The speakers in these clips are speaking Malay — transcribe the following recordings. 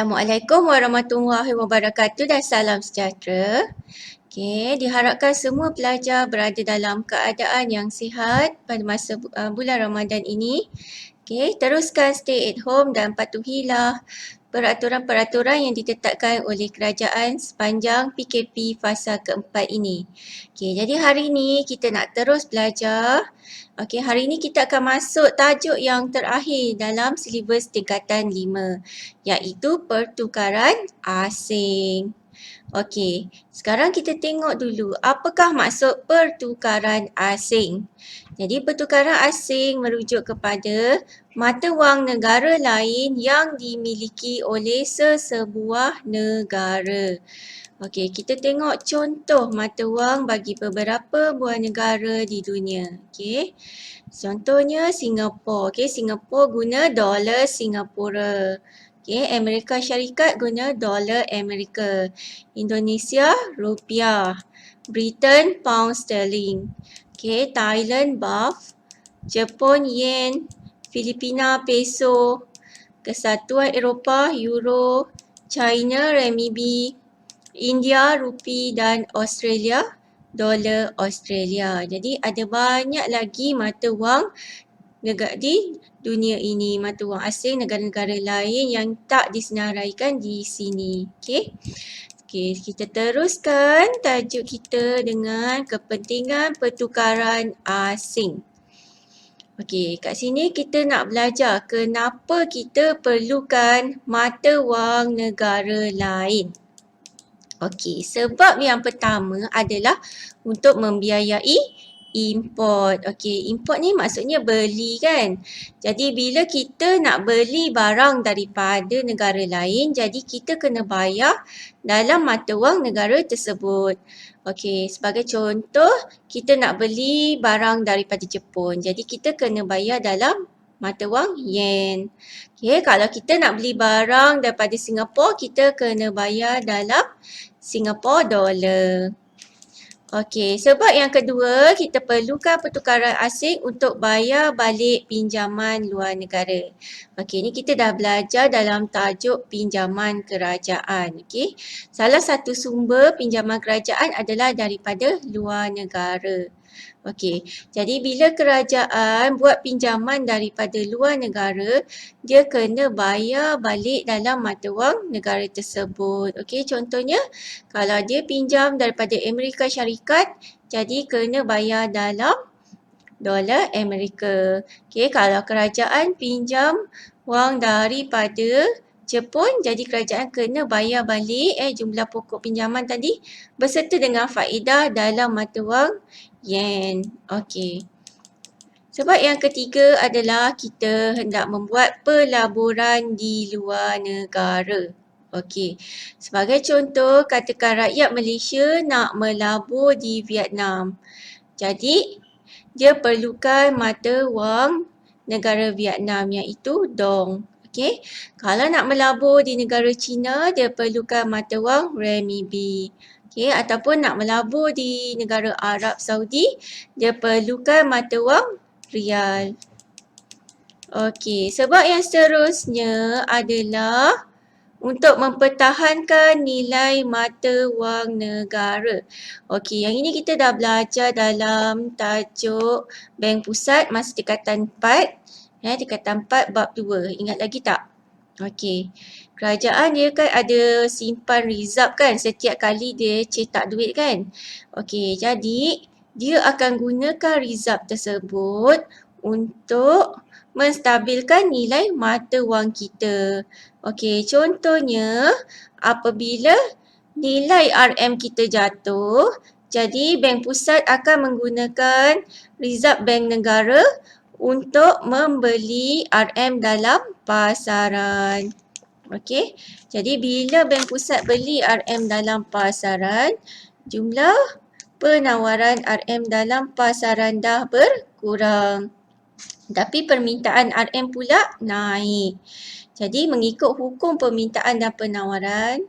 Assalamualaikum warahmatullahi wabarakatuh dan salam sejahtera. Diharapkan semua pelajar berada dalam keadaan yang sihat pada masa bulan Ramadan ini. Teruskan stay at home dan patuhilah peraturan-peraturan yang ditetapkan oleh kerajaan sepanjang PKP fasa keempat ini. Jadi hari ini kita nak terus belajar. Hari ini kita akan masuk tajuk yang terakhir dalam silibus tingkatan 5, iaitu pertukaran asing. Sekarang kita tengok dulu apakah maksud pertukaran asing. Jadi pertukaran asing merujuk kepada mata wang negara lain yang dimiliki oleh sesebuah negara. Kita tengok contoh mata wang bagi beberapa buah negara di dunia. Contohnya Singapura. Singapura guna dolar Singapura. Amerika Syarikat guna dolar Amerika. Indonesia rupiah. Britain pound sterling. Thailand baht. Jepun yen. Filipina peso. Kesatuan Eropah euro. China renminbi. India rupi dan Australia dolar Australia. Jadi ada banyak lagi mata wang di dunia ini, mata wang asing negara-negara lain yang tak disenaraikan di sini. Kita teruskan tajuk kita dengan kepentingan pertukaran asing. Kat sini kita nak belajar kenapa kita perlukan mata wang negara lain. Sebab yang pertama adalah untuk membiayai import. Import ni maksudnya beli kan. Jadi bila kita nak beli barang daripada negara lain, jadi kita kena bayar dalam mata wang negara tersebut. Sebagai contoh, kita nak beli barang daripada Jepun. Jadi kita kena bayar dalam mata wang yen. Kalau kita nak beli barang daripada Singapura, kita kena bayar dalam Singapore dollar. Sebab yang kedua, kita perlukan pertukaran asing untuk bayar balik pinjaman luar negara. Ni kita dah belajar dalam tajuk pinjaman kerajaan. Salah satu sumber pinjaman kerajaan adalah daripada luar negara. Jadi bila kerajaan buat pinjaman daripada luar negara, dia kena bayar balik dalam mata wang negara tersebut. Contohnya, kalau dia pinjam daripada Amerika Syarikat, jadi kena bayar dalam dolar Amerika. Kalau kerajaan pinjam wang daripada Jepun, jadi kerajaan kena bayar balik jumlah pokok pinjaman tadi berserta dengan faedah dalam mata wang yen. Sebab yang ketiga adalah kita hendak membuat pelaburan di luar negara. Sebagai contoh, katakan rakyat Malaysia nak melabur di Vietnam. Jadi, dia perlukan mata wang negara Vietnam iaitu dong. Kalau nak melabur di negara China, dia perlukan mata wang renminbi. Ataupun nak melabur di negara Arab Saudi, dia perlukan mata wang rial. Sebab yang seterusnya adalah untuk mempertahankan nilai mata wang negara. Yang ini kita dah belajar dalam tajuk Bank Pusat masa tingkatan 4. Tingkatan 4 bab 2. Ingat lagi tak? Kerajaan dia kan ada simpan reserve kan setiap kali dia cetak duit kan. Jadi dia akan gunakan reserve tersebut untuk menstabilkan nilai mata wang kita. Contohnya apabila nilai RM kita jatuh, jadi Bank Pusat akan menggunakan reserve bank negara untuk membeli RM dalam pasaran. Jadi bila Bank Pusat beli RM dalam pasaran, jumlah penawaran RM dalam pasaran dah berkurang. Tapi permintaan RM pula naik. Jadi mengikut hukum permintaan dan penawaran,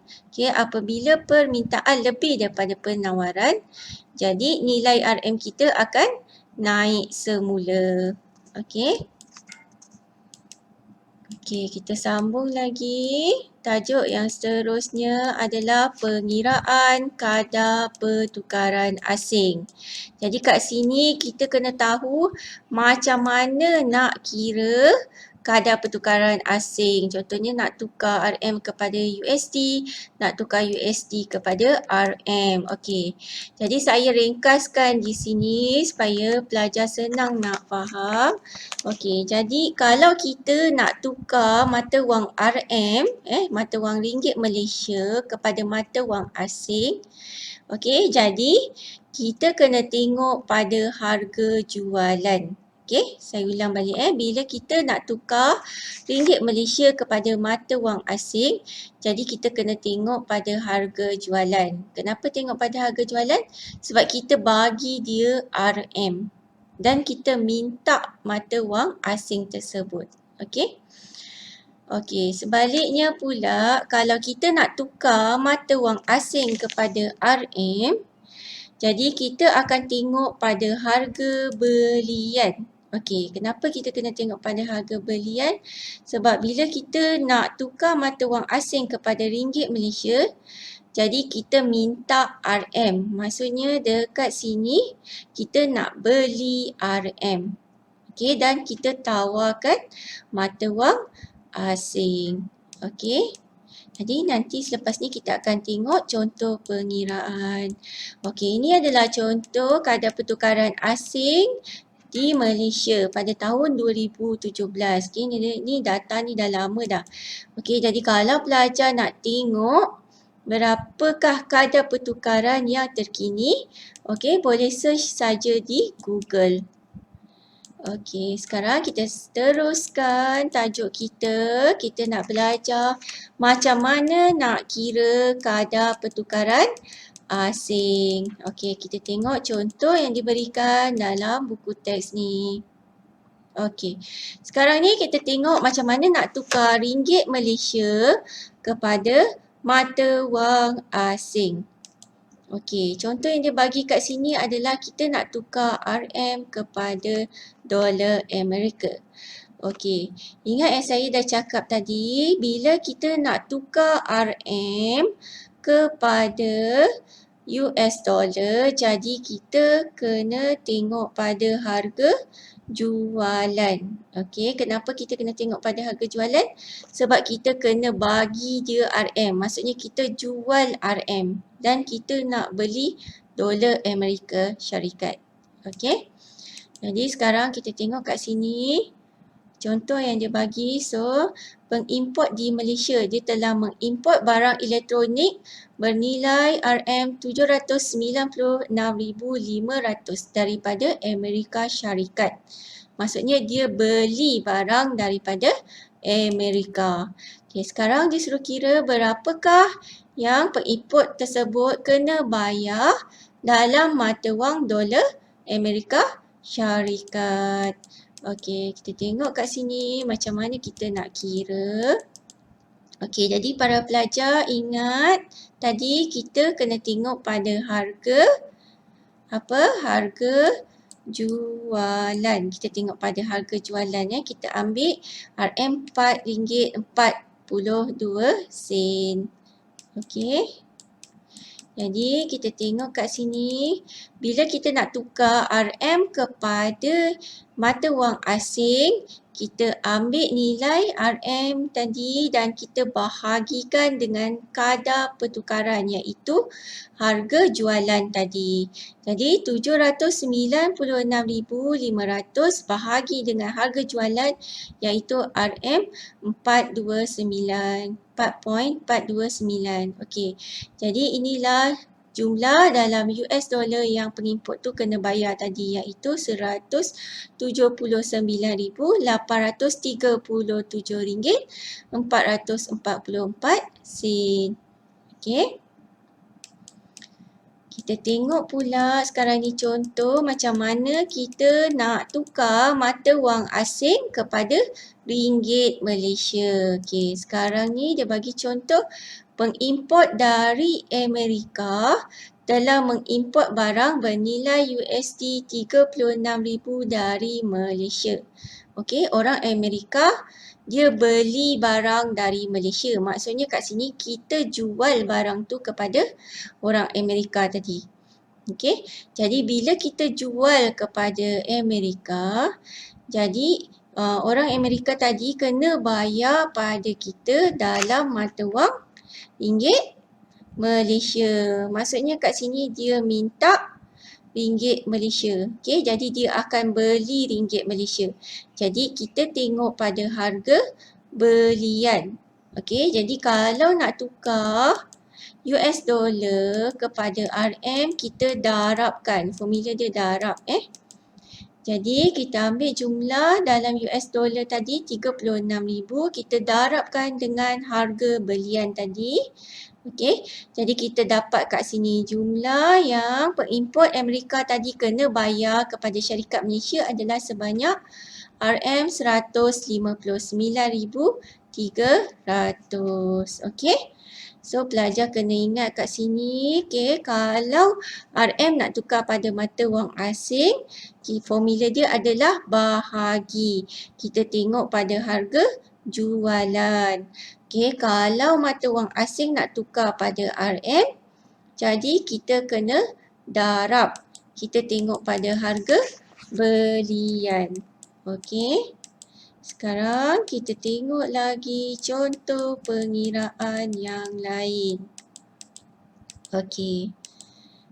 apabila permintaan lebih daripada penawaran, jadi nilai RM kita akan naik semula. Okey, kita sambung lagi. Tajuk yang seterusnya adalah pengiraan kadar pertukaran asing. Jadi kat sini kita kena tahu macam mana nak kira kadar pertukaran asing. Contohnya nak tukar RM kepada USD, nak tukar USD kepada RM. Okey. Jadi saya ringkaskan di sini supaya pelajar senang nak faham. Okey, jadi kalau kita nak tukar mata wang RM, mata wang ringgit Malaysia kepada mata wang asing, okey, jadi kita kena tengok pada harga jualan. Okey, saya ulang balik bila kita nak tukar ringgit Malaysia kepada mata wang asing, jadi kita kena tengok pada harga jualan. Kenapa tengok pada harga jualan? Sebab kita bagi dia RM. Dan kita minta mata wang asing tersebut. Okey? Okey, sebaliknya pula kalau kita nak tukar mata wang asing kepada RM, jadi kita akan tengok pada harga belian. Okey, kenapa kita kena tengok pada harga belian? Sebab bila kita nak tukar mata wang asing kepada ringgit Malaysia, jadi kita minta RM. Maksudnya dekat sini kita nak beli RM. Okey, dan kita tawarkan mata wang asing. Okey. Jadi nanti selepas ni kita akan tengok contoh pengiraan. Okey, ini adalah contoh kadar pertukaran asing di Malaysia pada tahun 2017. Okey, ni data ni dah lama dah. Okey, jadi kalau pelajar nak tengok berapakah kadar pertukaran yang terkini, okey, boleh search saja di Google. Okey, sekarang kita teruskan tajuk kita. Kita nak belajar macam mana nak kira kadar pertukaran asing. Okey, kita tengok contoh yang diberikan dalam buku teks ni. Okey, sekarang ni kita tengok macam mana nak tukar ringgit Malaysia kepada mata wang asing. Okey, contoh yang dia bagi kat sini adalah kita nak tukar RM kepada dolar Amerika. Okey, ingat yang saya dah cakap tadi, bila kita nak tukar RM kepada US dollar, jadi kita kena tengok pada harga jualan. Okey, kenapa kita kena tengok pada harga jualan? Sebab kita kena bagi dia RM. Maksudnya kita jual RM dan kita nak beli dolar Amerika Syarikat. Okey. Jadi sekarang kita tengok kat sini contoh yang dia bagi. So, pengimport di Malaysia dia telah mengimport barang elektronik bernilai RM796,500 daripada Amerika Syarikat. Maksudnya dia beli barang daripada Amerika. Okay, sekarang dia suruh kira berapakah yang pengimport tersebut kena bayar dalam mata wang dolar Amerika Syarikat. Okey, kita tengok kat sini macam mana kita nak kira. Okey, jadi para pelajar ingat tadi kita kena tengok pada harga harga jualan. Kita tengok pada harga jualan ya. Kita ambil RM RM4.42. Okey. Jadi kita tengok kat sini, bila kita nak tukar RM kepada mata wang asing, kita ambil nilai RM tadi dan kita bahagikan dengan kadar pertukaran iaitu harga jualan tadi. Jadi 796,500 bahagi dengan harga jualan iaitu RM 4.429. Okey. Jadi inilah jumlah dalam US dollar yang pengimport tu kena bayar tadi iaitu RM179,837.444. Okey. Kita tengok pula sekarang ni contoh macam mana kita nak tukar mata wang asing kepada ringgit Malaysia. Okey, sekarang ni dia bagi contoh pengimport dari Amerika telah mengimport barang bernilai USD 36,000 dari Malaysia. Okey, orang Amerika dia beli barang dari Malaysia. Maksudnya kat sini kita jual barang tu kepada orang Amerika tadi. Okey, jadi bila kita jual kepada Amerika, jadi orang Amerika tadi kena bayar pada kita dalam mata wang ringgit Malaysia. Maksudnya kat sini dia minta ringgit Malaysia. Okey, jadi dia akan beli ringgit Malaysia. Jadi kita tengok pada harga belian. Okey, jadi kalau nak tukar US dollar kepada RM, kita darabkan. Formula dia darab Jadi kita ambil jumlah dalam US dollar tadi 36,000, kita darabkan dengan harga belian tadi. Okey, jadi kita dapat kat sini jumlah yang pengimport Amerika tadi kena bayar kepada syarikat Malaysia adalah sebanyak RM159,300. Okey. So pelajar kena ingat kat sini, kalau RM nak tukar pada mata wang asing, formula dia adalah bahagi. Kita tengok pada harga jualan. Kalau mata wang asing nak tukar pada RM, jadi kita kena darab. Kita tengok pada harga belian. Sekarang kita tengok lagi contoh pengiraan yang lain.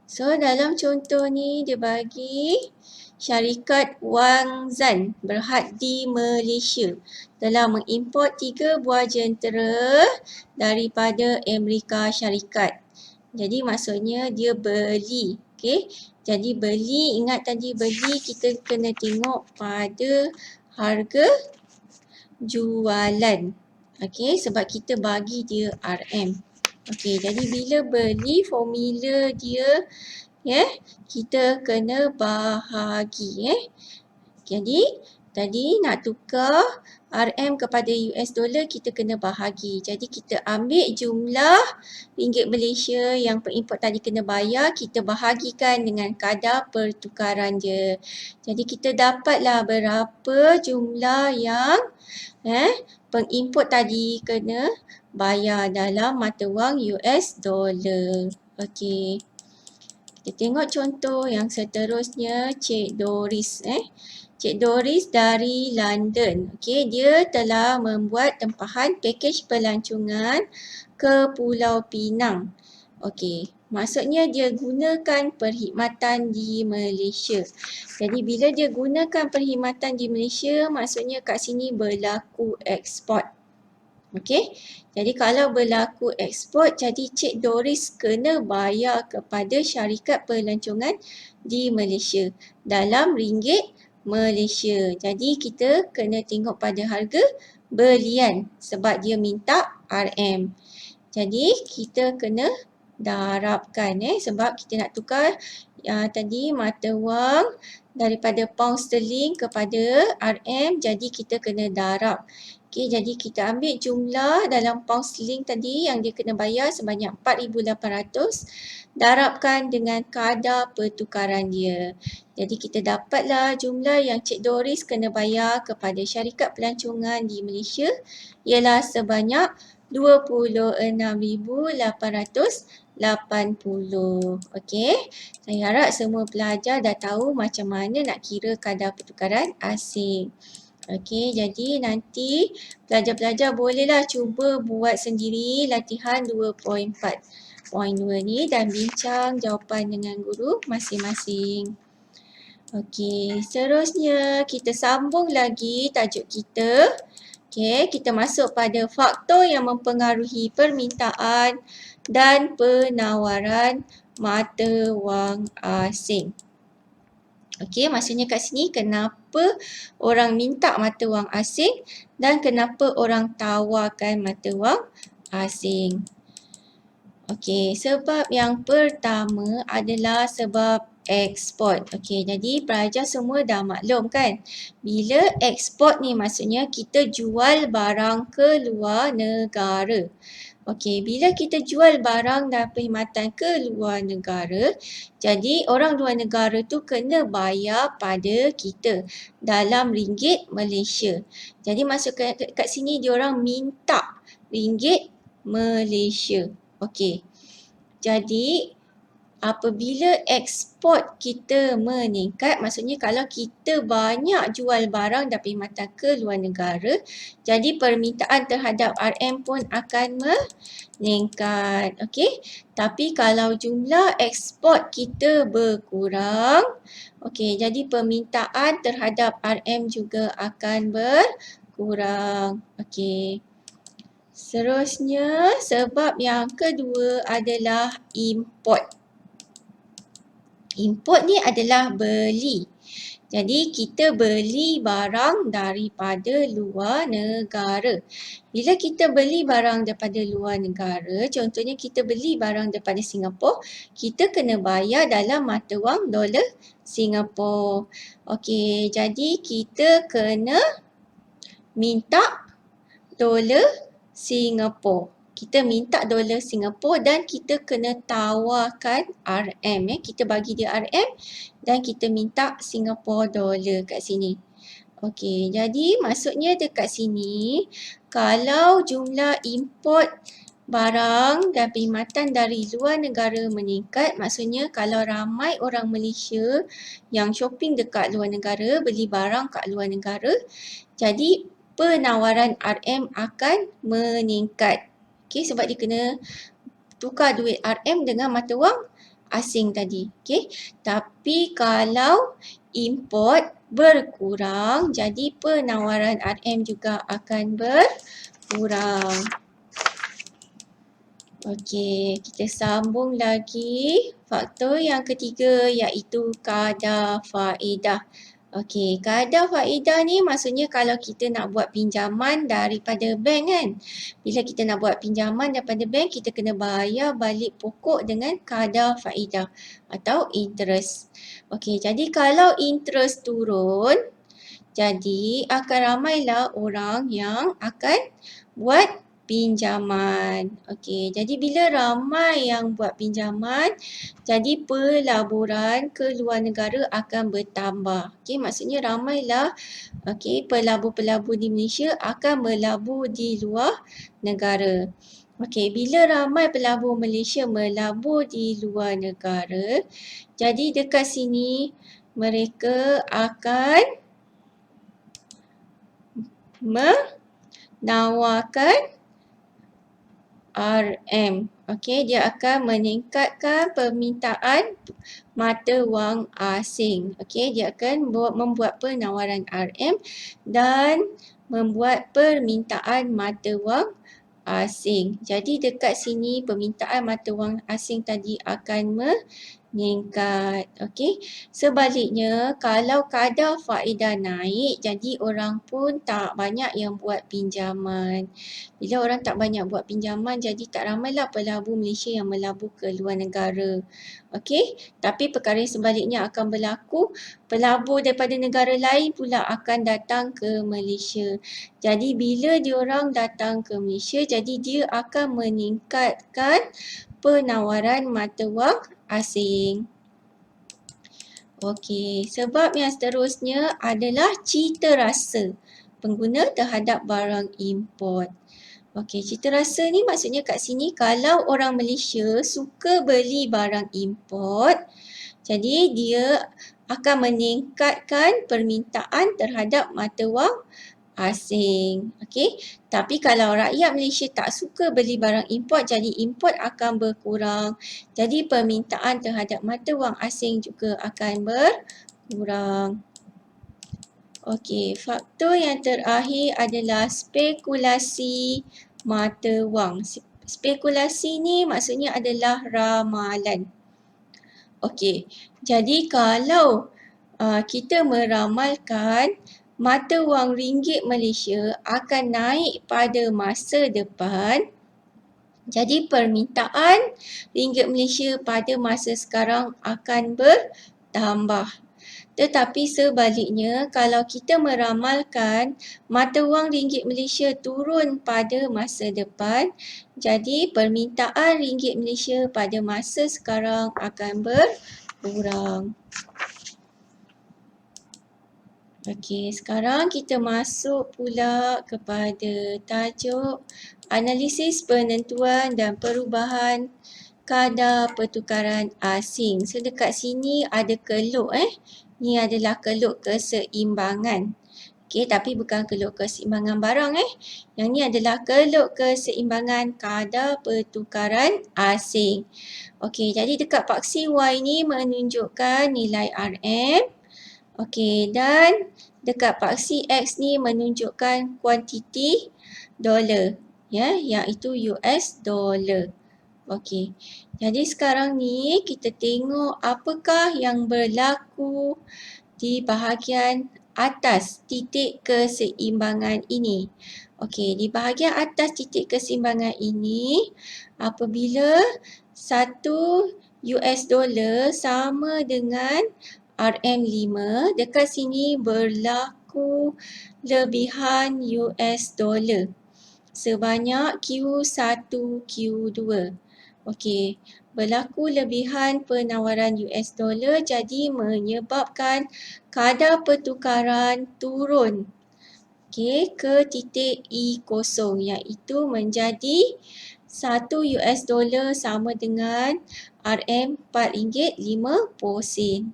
So dalam contoh ni dia bagi syarikat Wang Zan berhad di Malaysia telah mengimport 3 buah jentera daripada Amerika Syarikat. Jadi maksudnya dia beli. Jadi beli, ingat tadi beli kita kena tengok pada harga jualan. Sebab kita bagi dia RM. Jadi bila beli formula dia kita kena bahagi. Jadi tadi nak tukar RM kepada US dollar kita kena bahagi. Jadi kita ambil jumlah ringgit Malaysia yang pengimport tadi kena bayar, kita bahagikan dengan kadar pertukaran dia. Jadi kita dapatlah berapa jumlah yang pengimport tadi kena bayar dalam mata wang US dollar. Kita tengok contoh yang seterusnya, Cik Doris. Cik Doris dari London. Dia telah membuat tempahan pakej pelancongan ke Pulau Pinang. Maksudnya dia gunakan perkhidmatan di Malaysia. Jadi bila dia gunakan perkhidmatan di Malaysia, maksudnya kat sini berlaku ekspor. Jadi kalau berlaku ekspor, jadi Cik Doris kena bayar kepada syarikat pelancongan di Malaysia dalam ringgit Malaysia. Jadi kita kena tengok pada harga belian sebab dia minta RM. Jadi kita kena darabkan sebab kita nak tukar tadi mata wang daripada pound sterling kepada RM, jadi kita kena darab. Jadi kita ambil jumlah dalam pound sterling tadi yang dia kena bayar sebanyak 4,800, darabkan dengan kadar pertukaran dia. Jadi kita dapatlah jumlah yang Cik Doris kena bayar kepada syarikat pelancongan di Malaysia ialah sebanyak 26,880. Saya harap semua pelajar dah tahu macam mana nak kira kadar pertukaran asing. Jadi nanti pelajar-pelajar bolehlah cuba buat sendiri latihan 2.4.2 ni dan bincang jawapan dengan guru masing-masing. Seterusnya kita sambung lagi tajuk kita. Kita masuk pada faktor yang mempengaruhi permintaan dan penawaran mata wang asing. Maksudnya kat sini kenapa orang minta mata wang asing dan kenapa orang tawarkan mata wang asing. Sebab yang pertama adalah sebab ekspor. Jadi pelajar semua dah maklum kan? Bila ekspor ni maksudnya kita jual barang ke luar negara. Okey, bila kita jual barang dan perkhidmatan ke luar negara, jadi orang luar negara tu kena bayar pada kita dalam ringgit Malaysia. Jadi masuk kat sini diorang minta ringgit Malaysia. Okey. Jadi apabila ekspor kita meningkat, maksudnya kalau kita banyak jual barang dan perkhidmatan ke luar negara, jadi permintaan terhadap RM pun akan meningkat. Okey. Tapi kalau jumlah ekspor kita berkurang, okey, jadi permintaan terhadap RM juga akan berkurang. Okey. Seterusnya, sebab yang kedua adalah import. Import ni adalah beli. Jadi kita beli barang daripada luar negara. Bila kita beli barang daripada luar negara, contohnya kita beli barang daripada Singapura, kita kena bayar dalam mata wang dolar Singapura. Okey, jadi kita kena minta dolar Singapura. Kita minta dolar Singapura dan kita kena tawarkan RM. Kita bagi dia RM dan kita minta Singapore dollar kat sini. Okey, jadi maksudnya dekat sini, kalau jumlah import barang dan perkhidmatan dari luar negara meningkat, maksudnya kalau ramai orang Malaysia yang shopping dekat luar negara, beli barang kat luar negara, jadi penawaran RM akan meningkat. Okey, sebab dia kena tukar duit RM dengan mata wang asing tadi. Okey. Tapi kalau import berkurang, jadi penawaran RM juga akan berkurang. Okey, kita sambung lagi. Faktor yang ketiga iaitu kadar faedah. Okey, kadar faedah ni maksudnya kalau kita nak buat pinjaman daripada bank kan. Bila kita nak buat pinjaman daripada bank, kita kena bayar balik pokok dengan kadar faedah atau interest. Okey, jadi kalau interest turun, jadi akan ramailah orang yang akan buat pinjaman. Okey, jadi bila ramai yang buat pinjaman, jadi pelaburan ke luar negara akan bertambah. Okey, maksudnya ramailah pelabur-pelabur di Malaysia akan melabur di luar negara. Okey, bila ramai pelabur Malaysia melabur di luar negara, jadi dekat sini mereka akan menawarkan RM. Okey, dia akan meningkatkan permintaan mata wang asing. Okey, dia akan membuat penawaran RM dan membuat permintaan mata wang asing. Jadi dekat sini permintaan mata wang asing tadi akan meningkat. Okey. Sebaliknya, kalau kadar faedah naik, jadi orang pun tak banyak yang buat pinjaman. Bila orang tak banyak buat pinjaman, jadi tak ramailah pelabur Malaysia yang melabur ke luar negara. Okey. Tapi perkara yang sebaliknya akan berlaku, pelabur daripada negara lain pula akan datang ke Malaysia. Jadi bila diorang datang ke Malaysia, jadi dia akan meningkatkan penawaran mata wang asing. Okey, sebab yang seterusnya adalah cita rasa pengguna terhadap barang import. Okey, cita rasa ni maksudnya kat sini kalau orang Malaysia suka beli barang import, jadi dia akan meningkatkan permintaan terhadap mata wang asing. Okey. Tapi kalau rakyat Malaysia tak suka beli barang import, jadi import akan berkurang. Jadi permintaan terhadap mata wang asing juga akan berkurang. Okey, faktor yang terakhir adalah spekulasi mata wang. Spekulasi ni maksudnya adalah ramalan. Okey, jadi kalau kita meramalkan mata wang ringgit Malaysia akan naik pada masa depan, jadi permintaan ringgit Malaysia pada masa sekarang akan bertambah. Tetapi sebaliknya, kalau kita meramalkan mata wang ringgit Malaysia turun pada masa depan, jadi permintaan ringgit Malaysia pada masa sekarang akan berkurang. Okey, sekarang kita masuk pula kepada tajuk analisis penentuan dan perubahan kadar pertukaran asing. So dekat sini ada keluk Ni adalah keluk keseimbangan. Okey, tapi bukan keluk keseimbangan barang Yang ni adalah keluk keseimbangan kadar pertukaran asing. Okey, jadi dekat paksi Y ni menunjukkan nilai RM. Okey, dan dekat paksi X ni menunjukkan kuantiti dolar. Iaitu US dollar. Okey, jadi sekarang ni kita tengok apakah yang berlaku di bahagian atas titik keseimbangan ini. Okey, di bahagian atas titik keseimbangan ini, apabila 1 US dollar sama dengan RM5, dekat sini berlaku lebihan US dollar sebanyak Q1, Q2. Okey, berlaku lebihan penawaran US dollar jadi menyebabkan kadar pertukaran turun ke titik E0 iaitu menjadi 1 US dollar sama dengan RM4.50.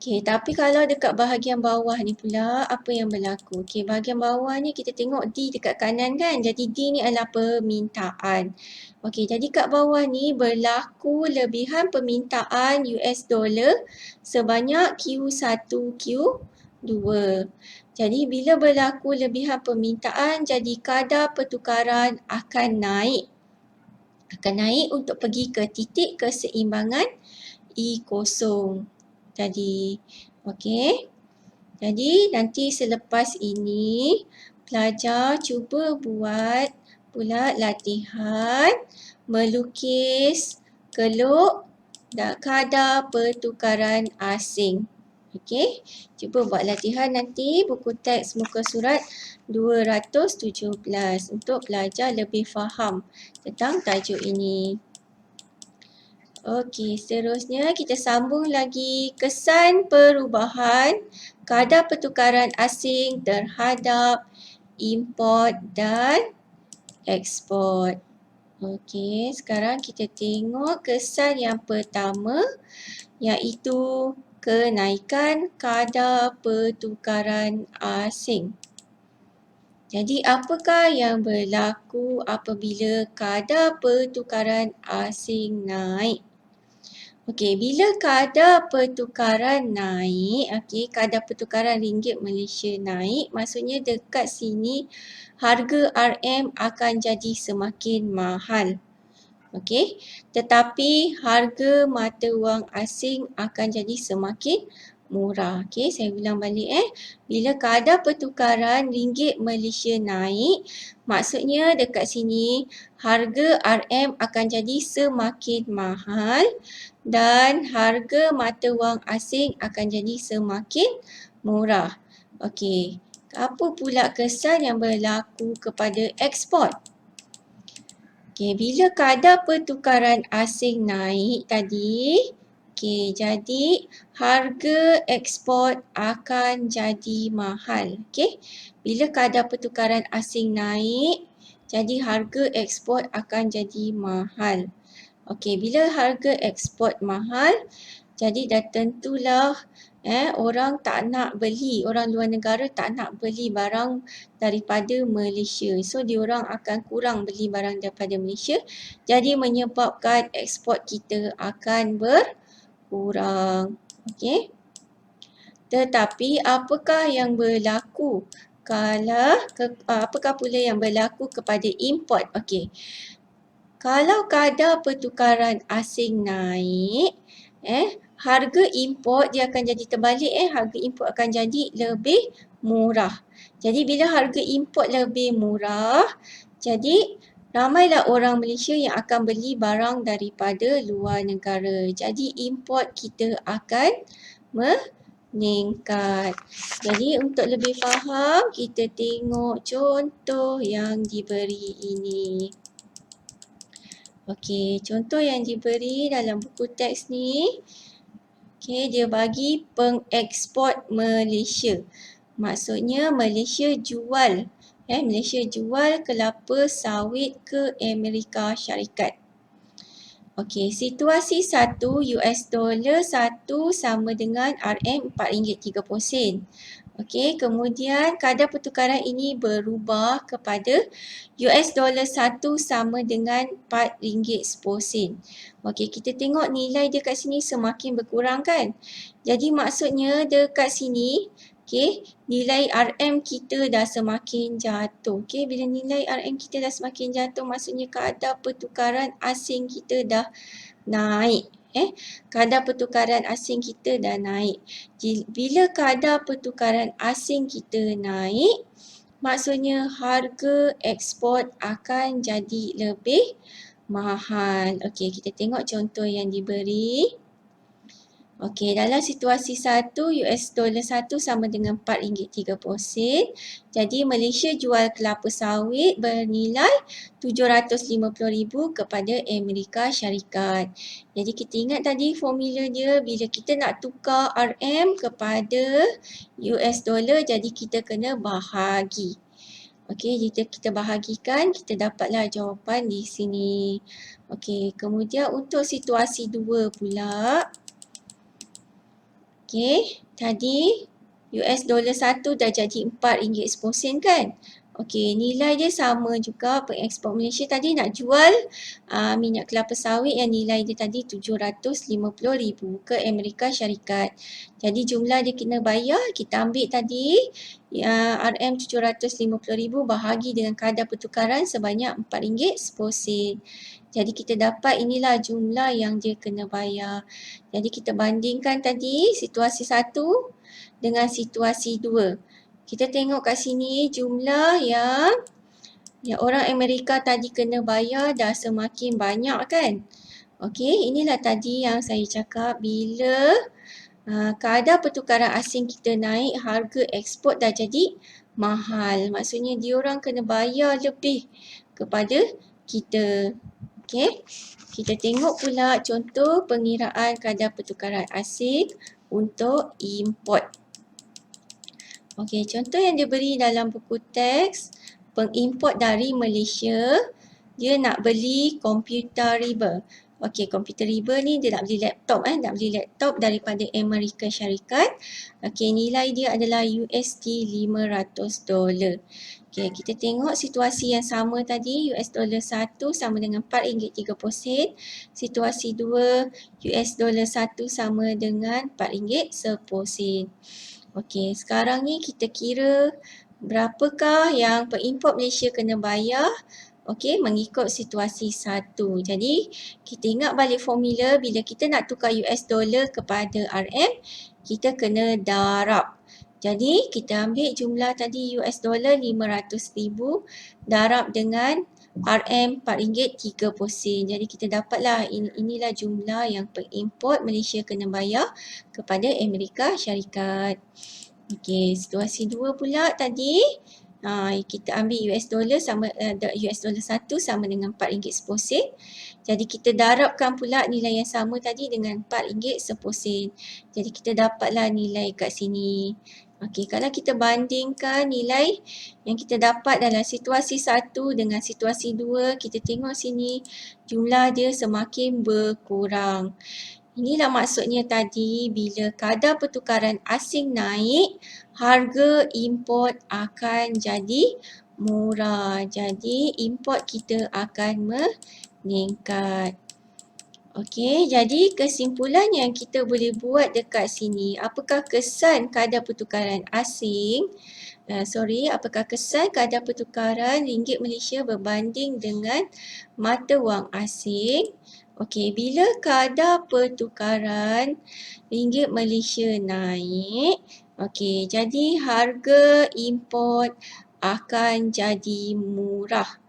Okey, tapi kalau dekat bahagian bawah ni pula apa yang berlaku? Okey, bahagian bawah ni kita tengok D dekat kanan kan. Jadi D ni adalah permintaan. Okey, jadi kat bawah ni berlaku lebihan permintaan US dollar sebanyak Q1, Q2. Jadi bila berlaku lebihan permintaan, jadi kadar pertukaran akan naik. Akan naik untuk pergi ke titik keseimbangan E0. Jadi, okey. Jadi, nanti selepas ini, pelajar cuba buat pula latihan melukis keluk dan kadar pertukaran asing. Okey, cuba buat latihan nanti buku teks muka surat 217 untuk pelajar lebih faham tentang tajuk ini. Okey, seterusnya kita sambung lagi kesan perubahan kadar pertukaran asing terhadap import dan ekspor. Okey, sekarang kita tengok kesan yang pertama iaitu kenaikan kadar pertukaran asing. Jadi apakah yang berlaku apabila kadar pertukaran asing naik? Okey, bila kadar pertukaran naik, kadar pertukaran ringgit Malaysia naik, maksudnya dekat sini harga RM akan jadi semakin mahal. Okey, tetapi harga mata wang asing akan jadi semakin murah. Okey, saya ulang balik Bila kadar pertukaran ringgit Malaysia naik, maksudnya dekat sini harga RM akan jadi semakin mahal dan harga mata wang asing akan jadi semakin murah. Okey, apa pula kesan yang berlaku kepada ekspor? Okey, bila kadar pertukaran asing naik tadi, jadi harga ekspor akan jadi mahal. Okey, bila kadar pertukaran asing naik, jadi harga ekspor akan jadi mahal. Okey, bila harga ekspor mahal, jadi dah tentulah orang tak nak beli, orang luar negara tak nak beli barang daripada Malaysia. So, diorang akan kurang beli barang daripada Malaysia. Jadi, menyebabkan ekspor kita akan berkurang. Okey. Tetapi, apakah yang berlaku apakah pula yang berlaku kepada import? Okey. Kalau kadar pertukaran asing naik, harga import dia akan jadi terbalik harga import akan jadi lebih murah. Jadi bila harga import lebih murah, jadi Ramailah orang Malaysia yang akan beli barang daripada luar negara. Jadi import kita akan meningkat. Jadi untuk lebih faham, kita tengok contoh yang diberi ini. Okey, contoh yang diberi dalam buku teks ni, dia bagi pengeksport Malaysia. Maksudnya Malaysia jual kelapa sawit ke Amerika Syarikat. Okey, situasi 1 US dollar 1 sama dengan RM4.30. Okey, kemudian kadar pertukaran ini berubah kepada US dollar 1 sama dengan RM4.10. Okey, kita tengok nilai dia kat sini semakin berkurang kan? Jadi maksudnya dekat sini, nilai RM kita dah semakin jatuh. Bila nilai RM kita dah semakin jatuh, maksudnya kadar pertukaran asing kita dah naik. Kadar pertukaran asing kita dah naik. Bila kadar pertukaran asing kita naik, maksudnya harga ekspor akan jadi lebih mahal. Okey, kita tengok contoh yang diberi. Okey, dalam situasi 1, US dollar 1 sama dengan RM4.30. Jadi Malaysia jual kelapa sawit bernilai RM750,000 kepada Amerika Syarikat. Jadi kita ingat tadi formula dia, bila kita nak tukar RM kepada US dollar, jadi kita kena bahagi. Okey, jika kita bahagikan, kita dapatlah jawapan di sini. Okey, kemudian untuk situasi 2 pula. Okey, tadi US dollar 1 dah jadi RM4.10 kan? Okey, nilai dia sama juga. Pengekspor Malaysia tadi nak jual minyak kelapa sawit yang nilai dia tadi RM750,000 ke Amerika Syarikat. Jadi jumlah dia kena bayar, kita ambil tadi RM750,000 bahagi dengan kadar pertukaran sebanyak RM4.10. Jadi kita dapat inilah jumlah yang dia kena bayar. Jadi kita bandingkan tadi situasi 1 dengan situasi 2. Kita tengok kat sini jumlah yang orang Amerika tadi kena bayar dah semakin banyak kan. Okey, inilah tadi yang saya cakap, bila kadar pertukaran asing kita naik, harga ekspor dah jadi mahal. Maksudnya diorang kena bayar lebih kepada kita. Okey, kita tengok pula contoh pengiraan kadar pertukaran asing untuk import. Okey, contoh yang diberi dalam buku teks, pengimport dari Malaysia, dia nak beli komputer riba. Okey, komputer riba ni dia nak beli laptop nak beli laptop daripada Amerika Syarikat. Okey, nilai dia adalah USD $500. Okey, kita tengok situasi yang sama tadi, US dollar 1 sama dengan RM4.30. Situasi 2, US dollar 1 sama dengan RM4.10. Okey, sekarang ni kita kira berapakah yang pengimport Malaysia kena bayar. Okey, mengikut situasi 1. Jadi, kita ingat balik formula, bila kita nak tukar US dollar kepada RM, kita kena darab. Jadi, kita ambil jumlah tadi US dollar 500,000 darab dengan RM RM4.30. Jadi, kita dapatlah inilah jumlah yang pengimport Malaysia kena bayar kepada Amerika Syarikat. Okey, situasi 2 pula tadi, kita ambil US dollar sama US dollar 1 sama dengan RM4.10. Jadi kita darabkan pula nilai yang sama tadi dengan RM4.10. Jadi kita dapatlah nilai kat sini. Okey, kalau kita bandingkan nilai yang kita dapat dalam situasi 1 dengan situasi 2, kita tengok sini jumlah dia semakin berkurang. Inilah maksudnya tadi, bila kadar pertukaran asing naik, harga import akan jadi murah. Jadi import kita akan meningkat. Okey, jadi kesimpulan yang kita boleh buat dekat sini, apakah kesan kadar pertukaran asing? Apakah kesan kadar pertukaran ringgit Malaysia berbanding dengan mata wang asing? Okey, bila kadar pertukaran ringgit Malaysia naik, okey, jadi harga import akan jadi murah.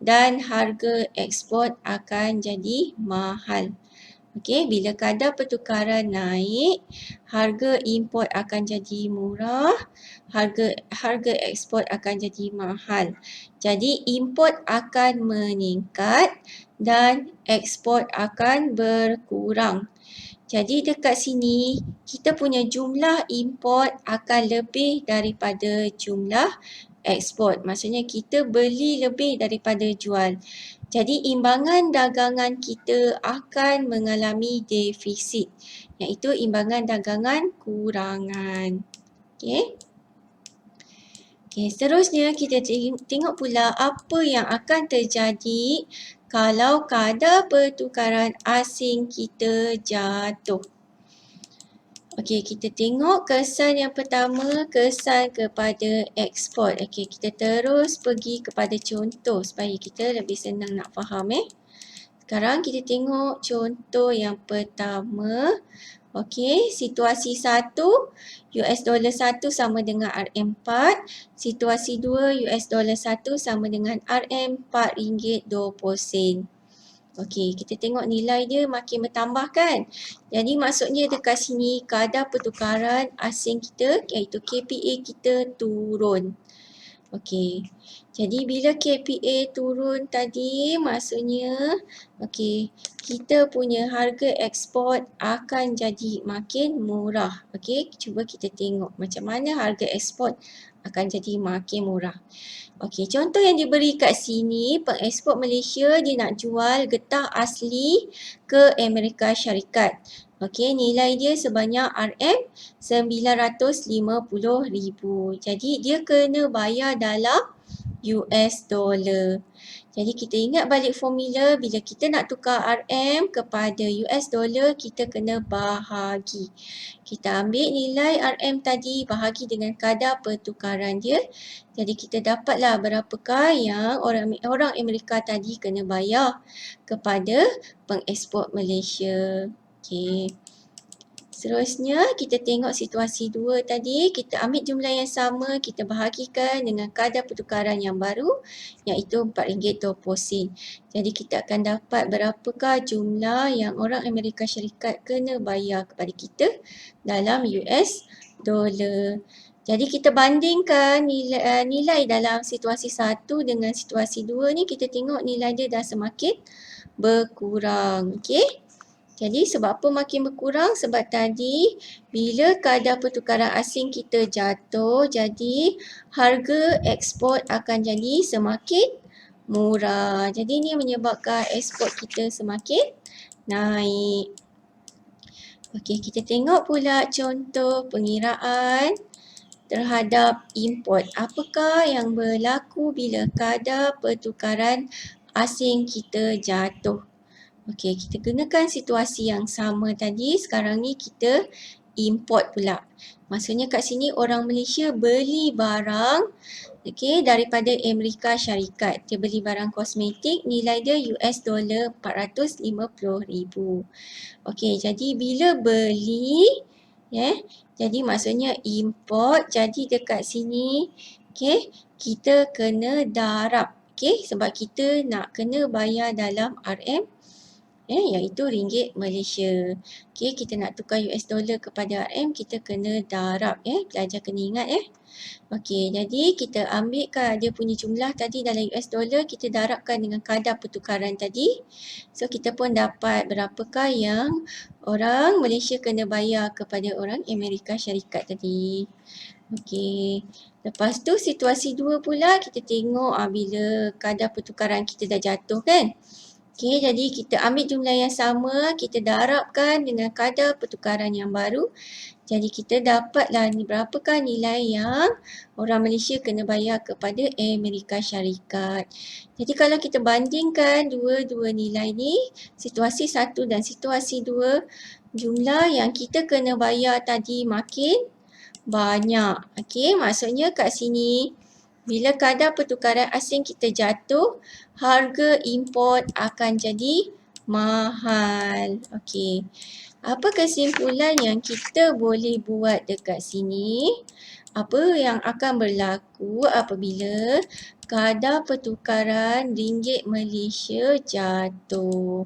dan harga ekspor akan jadi mahal. Okey, bila kadar pertukaran naik, harga import akan jadi murah, harga ekspor akan jadi mahal. Jadi import akan meningkat dan ekspor akan berkurang. Jadi dekat sini kita punya jumlah import akan lebih daripada jumlah ekspor. Maksudnya kita beli lebih daripada jual. Jadi imbangan dagangan kita akan mengalami defisit, iaitu imbangan dagangan kurangan. Okey. Okey, seterusnya kita tengok pula apa yang akan terjadi kalau kadar pertukaran asing kita jatuh. Okey, kita tengok kesan yang pertama, kesan kepada ekspor. Okey, kita terus pergi kepada contoh supaya kita lebih senang nak faham. Sekarang kita tengok contoh yang pertama. Okey, situasi 1, US dollar 1 sama dengan RM4. Situasi 2, US dollar 1 sama dengan RM4.20. Okey, kita tengok nilai dia makin bertambah kan. Jadi maksudnya dekat sini kadar pertukaran asing kita iaitu KPA kita turun. Okey, jadi bila KPA turun tadi maksudnya kita punya harga ekspor akan jadi makin murah. Okey, cuba kita tengok macam mana harga ekspor akan jadi makin murah. Okey, contoh yang diberi kat sini, pengekspor Malaysia dia nak jual getah asli ke Amerika Syarikat. Okey, nilai dia sebanyak RM950,000. Jadi dia kena bayar dalam US dollar. Jadi kita ingat balik formula, bila kita nak tukar RM kepada US dollar, kita kena bahagi. Kita ambil nilai RM tadi, bahagi dengan kadar pertukaran dia. Jadi kita dapatlah berapakah yang orang Amerika tadi kena bayar kepada pengekspor Malaysia. Okey. Seterusnya kita tengok situasi 2 tadi, kita ambil jumlah yang sama, kita bahagikan dengan kadar pertukaran yang baru iaitu RM4.20. Jadi kita akan dapat berapakah jumlah yang orang Amerika Syarikat kena bayar kepada kita dalam US dollar. Jadi kita bandingkan nilai dalam situasi 1 dengan situasi 2 ni, kita tengok nilai dia dah semakin berkurang. Okey. Jadi sebab apa makin berkurang? Sebab tadi bila kadar pertukaran asing kita jatuh, jadi harga ekspor akan jadi semakin murah. Jadi ini menyebabkan ekspor kita semakin naik. Okey, kita tengok pula contoh pengiraan terhadap import. Apakah yang berlaku bila kadar pertukaran asing kita jatuh? Okey, kita gunakan situasi yang sama tadi. Sekarang ni kita import pula. Maksudnya kat sini orang Malaysia beli barang daripada Amerika Syarikat. Dia beli barang kosmetik, nilai dia US dollar 450,000. Okey, jadi bila beli, jadi maksudnya import. Jadi dekat sini, kita kena darab. Sebab kita nak kena bayar dalam RM iaitu ringgit Malaysia. Kita nak tukar US dollar kepada RM, kita kena darab. Pelajar kena ingat. Jadi kita ambilkan dia punya jumlah tadi dalam US dollar, kita darabkan dengan kadar pertukaran tadi. So kita pun dapat berapakah yang orang Malaysia kena bayar kepada orang Amerika Syarikat tadi. Lepas tu situasi 2 pula, kita tengok bila kadar pertukaran kita dah jatuh kan. Jadi kita ambil jumlah yang sama, kita darabkan dengan kadar pertukaran yang baru. Jadi kita dapatlah berapakah nilai yang orang Malaysia kena bayar kepada Amerika Syarikat. Jadi kalau kita bandingkan dua-dua nilai ni, situasi 1 dan situasi 2, jumlah yang kita kena bayar tadi makin banyak. Maksudnya kat sini, bila kadar pertukaran asing kita jatuh, harga import akan jadi mahal. Apa kesimpulan yang kita boleh buat dekat sini? Apa yang akan berlaku apabila kadar pertukaran ringgit Malaysia jatuh.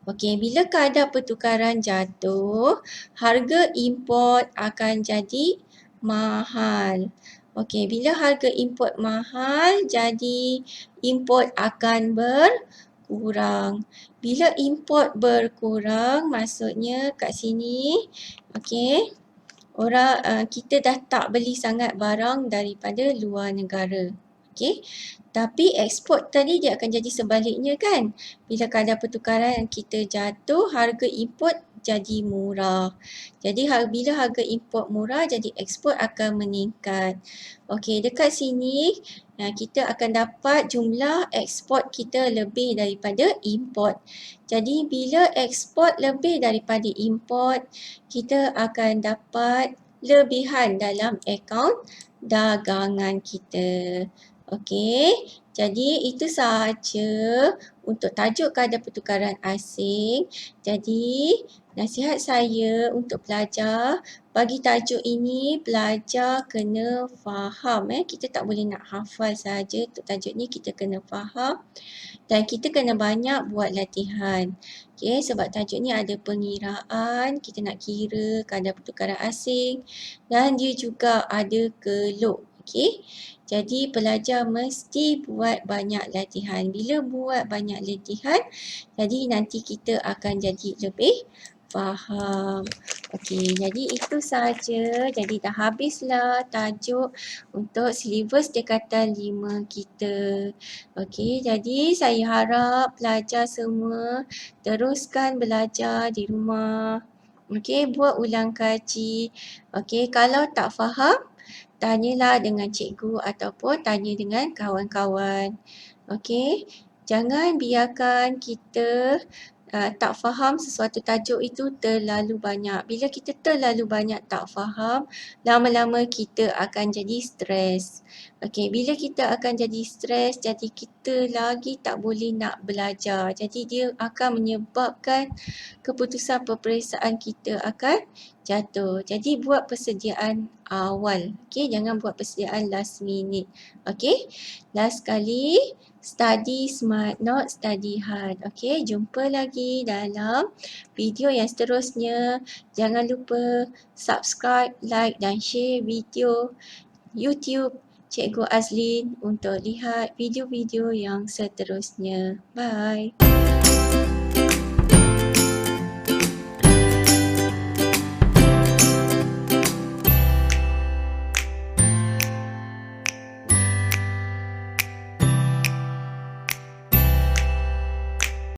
Okey, bila kadar pertukaran jatuh, harga import akan jadi mahal. Okey, bila harga import mahal, jadi import akan berkurang. Bila import berkurang, maksudnya kat sini, okey, kita dah tak beli sangat barang daripada luar negara. Okey. Tapi ekspor tadi dia akan jadi sebaliknya kan. Bila kadar pertukaran kita jatuh, harga import jadi murah. Jadi bila harga import murah, jadi ekspor akan meningkat. Okey, dekat sini kita akan dapat jumlah ekspor kita lebih daripada import. Jadi bila ekspor lebih daripada import, kita akan dapat lebihan dalam akaun dagangan kita. Okey, jadi itu sahaja untuk tajuk kadar pertukaran asing. Jadi nasihat saya untuk pelajar, bagi tajuk ini pelajar kena faham. Kita tak boleh nak hafal saja untuk tajuk ni, kita kena faham dan kita kena banyak buat latihan. Okey, sebab tajuk ni ada pengiraan, kita nak kira kadar pertukaran asing dan dia juga ada keluk. Okey. Jadi pelajar mesti buat banyak latihan. Bila buat banyak latihan, jadi nanti kita akan jadi lebih faham. Okey, jadi itu sahaja. Jadi dah habislah tajuk untuk silibus tingkatan 5 kita. Okey, jadi saya harap pelajar semua teruskan belajar di rumah. Okey, buat ulang kaji. Okey, kalau tak faham, tanyalah dengan cikgu ataupun tanya dengan kawan-kawan. Okey, jangan biarkan kita tak faham sesuatu tajuk itu terlalu banyak. Bila kita terlalu banyak tak faham, lama-lama kita akan jadi stres. Okey, bila kita akan jadi stres, jadi kita lagi tak boleh nak belajar. Jadi dia akan menyebabkan keputusan peperiksaan kita akan jatuh. Jadi buat persediaan awal. Okey, jangan buat persediaan last minute. Okey, last sekali, study smart, not study hard. Okey, jumpa lagi dalam video yang seterusnya. Jangan lupa subscribe, like dan share video YouTube Cikgu Azlin untuk lihat video-video yang seterusnya. Bye.